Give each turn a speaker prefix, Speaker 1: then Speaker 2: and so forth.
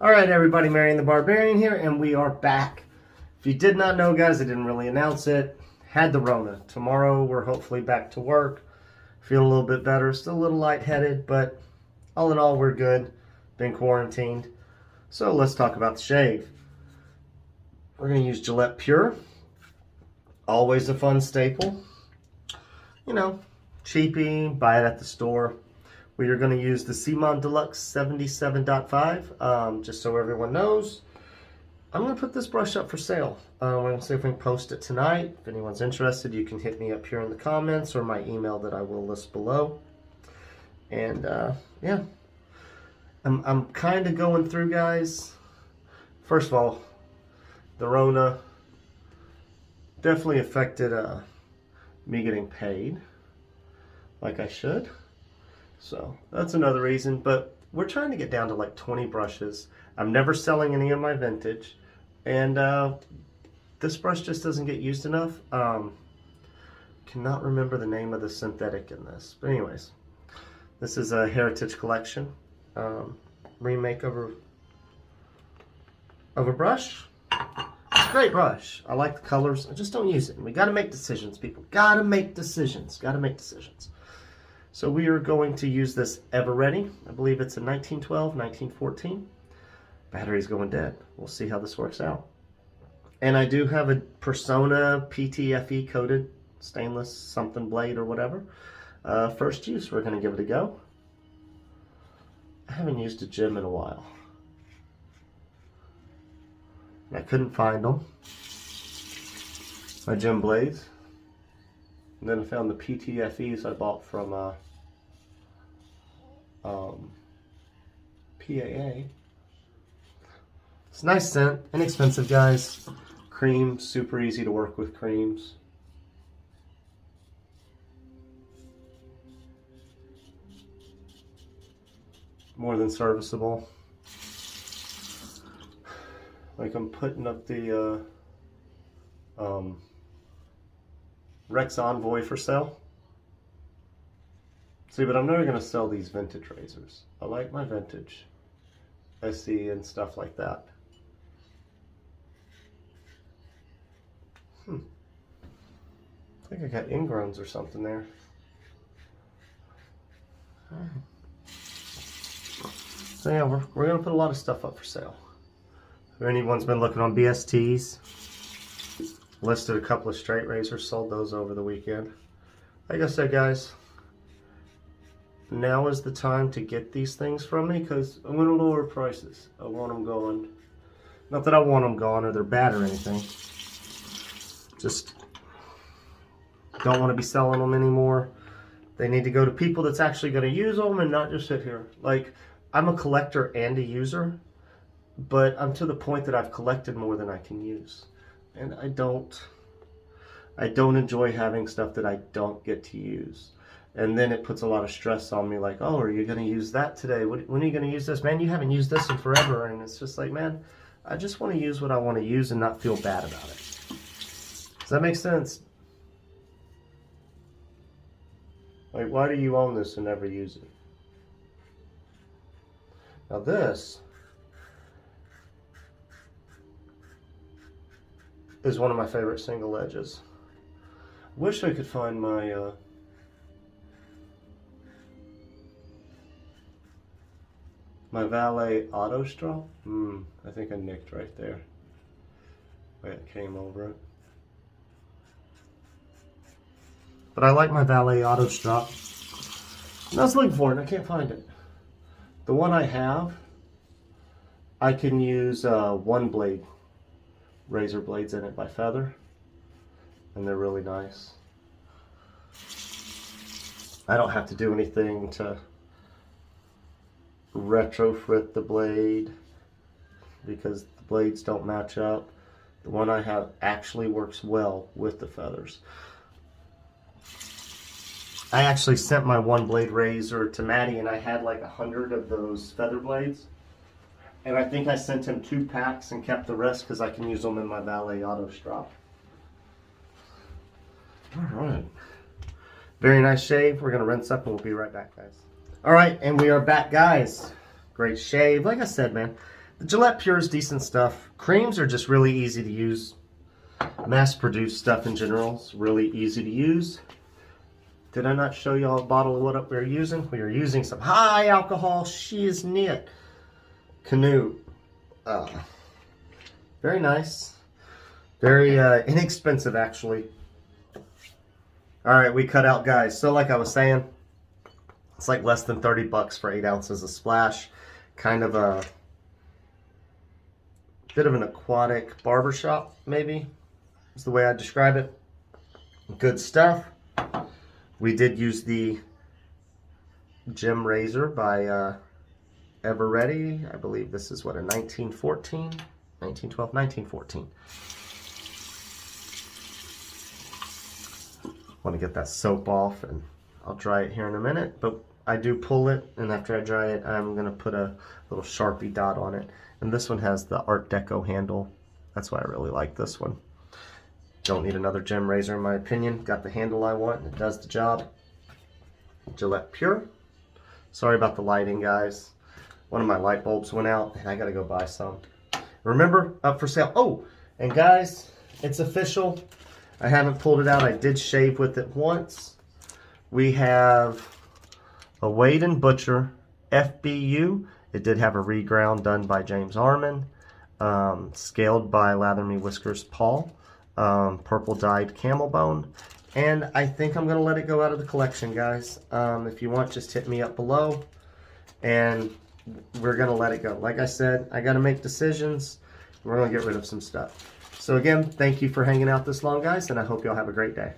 Speaker 1: Alright everybody, Marion the Barbarian here, and we are back. If you did not know, guys, I didn't really announce it. Had the Rona. Tomorrow we're hopefully back to work. Feeling a little bit better. Still a little lightheaded, but all in all we're good. Been quarantined. So let's talk about the shave. We're going to use Gillette Pure. Always a fun staple. You know, cheapy, buy it at the store. We are going to use the C-Mon Deluxe 77.5, just so everyone knows. I'm going to put this brush up for sale. We're going to see if we can post it tonight. If anyone's interested, you can hit me up here in the comments or my email that I will list below. And yeah, I'm kind of going through, guys. First of all, the Rona definitely affected me getting paid like I should. So that's another reason, but we're trying to get down to like 20 brushes. I'm never selling any of my vintage, and this brush just doesn't get used enough. Cannot remember the name of the synthetic in this, but anyways, this is a Heritage Collection remake of a brush. It's a great brush. I like the colors. I just don't use it. And we got to make decisions, people. Got to make decisions. Got to make decisions. So we are going to use this Ever Ready. I believe it's a 1912, 1914. Battery's going dead. We'll see how this works out. And I do have a Personna PTFE coated stainless something blade or whatever. First use, we're going to give it a go. I haven't used a gem in a while. I couldn't find them. My gem blades. And then I found the PTFEs I bought from PAA. It's a nice scent, inexpensive, guys. Cream, super easy to work with creams. More than serviceable. Like I'm putting up the Rex Envoy for sale. See, but I'm never going to sell these vintage razors. I like my vintage SE and stuff like that. I think I got ingrowns or something there. So yeah, we're going to put a lot of stuff up for sale. If anyone's been looking on BSTs, listed a couple of straight razors, sold those over the weekend. Like I said, guys, now is the time to get these things from me because I'm going to lower prices. I want them going. Not that I want them gone or they're bad or anything. Just don't want to be selling them anymore. They need to go to people that's actually going to use them and not just sit here. Like, I'm a collector and a user, but I'm to the point that I've collected more than I can use. And I don't enjoy having stuff that I don't get to use. And then it puts a lot of stress on me, like, oh, are you going to use that today? When are you going to use this? Man, you haven't used this in forever. And it's just like, man, I just want to use what I want to use and not feel bad about it. Does that make sense? Like, why do you own this and never use it? Now this is one of my favorite single edges. Wish I could find my my Valet Auto Straw. I think I nicked right there. It came over it. But I like my Valet Auto Straw. And I was looking for it and I can't find it. The one I have, I can use one blade razor blades in it by Feather, and they're really nice. I don't have to do anything to retrofit the blade because the blades don't match up. The one I have actually works well with the feathers. I actually sent my one blade razor to Maddie and I had like 100 of those feather blades. And I think I sent him 2 packs and kept the rest because I can use them in my Valet Auto Straw. Alright. Very nice shave. We're going to rinse up and we'll be right back, guys. Alright, and we are back, guys. Great shave. Like I said, man, The Gillette Pure is decent stuff. Creams are just really easy to use. Mass-produced stuff in general is really easy to use. Did I not show y'all a bottle of what we were using? We were using some high alcohol shiznit Canoe. Very nice. Very inexpensive, actually. Alright, we cut out, guys. So like I was saying, it's like less than 30 bucks for 8 ounces of splash. Kind of a bit of an aquatic barbershop, maybe, is the way I'd describe it. Good stuff. We did use the gem razor by Everready. I believe this is what, a 1914? 1912? 1914. Want to get that soap off, and I'll dry it here in a minute, but I do pull it, and after I dry it, I'm going to put a little Sharpie dot on it. And this one has the Art Deco handle. That's why I really like this one. Don't need another gem razor in my opinion. Got the handle I want, and it does the job. Gillette Pure. Sorry about the lighting, guys. One of my light bulbs went out, and I got to go buy some. Remember, up for sale. Oh, and guys, it's official. I haven't pulled it out. I did shave with it once. We have a Wade Butcher FBU. It did have a reground done by James Arman. Scaled by Lather Me Whiskers Paul. Purple dyed camel bone. And I think I'm going to let it go out of the collection, guys. If you want, just hit me up below. And we're going to let it go. Like I said, I got to make decisions. We're going to get rid of some stuff. So again, thank you for hanging out this long, guys, and I hope y'all have a great day.